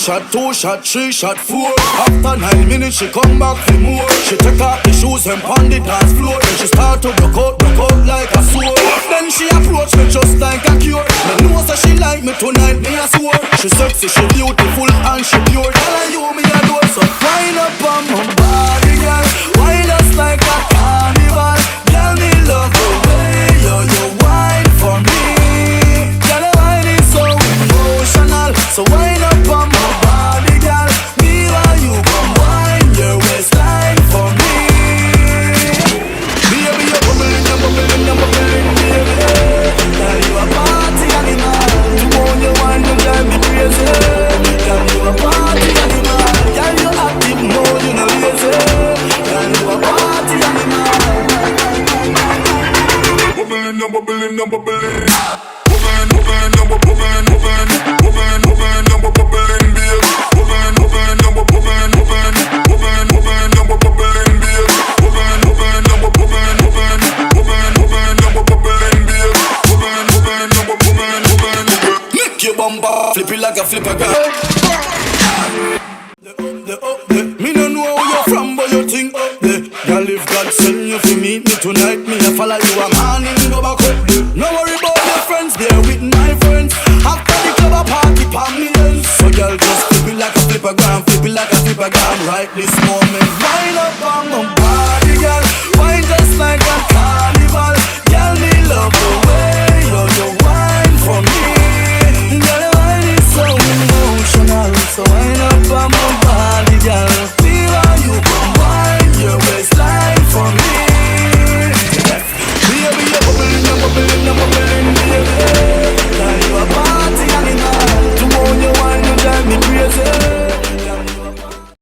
shot, 2 shot, 3 shot, 4. After 9 minutes she come back for more. She take off the shoes and pound the dance floor. Then she start to broke out like a sword. Then she approach me just like a cure. Me know that she like me tonight, me a swore. She sexy, she beautiful and she pure. Tell her you me adore. So wind up on my body, girl. Wind us like a carnival. Girl, me love the way you wine for me. Girl, the wine is so emotional. So wind up on my body, girl. Me while you come wine your waistline for me. Baby, you're bubbling, you're bubbling, you're bubbling, baby. Girl, you a party animal. You want your wine, you drive me crazy. Girl, you a party animal. Girl, you active mode, you no lazy. Girl, you a party animal. Bubbling, you're bubbling, you're bubbling. Bubbling, bubbling, you're bubbling, bubbling. Bubbling, bubbling, you're bubbling, babe. Bubbling, bubbling, you're bubbling, bubbling. Bubbling, bubbling, you're bubbling, babe. Bubbling, bubbling, you're bubbling, bubbling. Bubbling, bubbling, you're bubbling, babe. Bubbling, bubbling, you're bubbling, bubbling. Make your bumper flip it like a flipper girl. Me no know where you're from, but you think up there. Girl, if God send you to meet me tonight, me a follow you a morning, go back up there. No worry about your friends, they're with my friends. After the club a party, palm me ends. So girl, just flip it like a flippergram, flip it like a flippergram. Right this moment, wind up on my body, girl. Wine just like a carnival. Girl, me love the way you wine for me.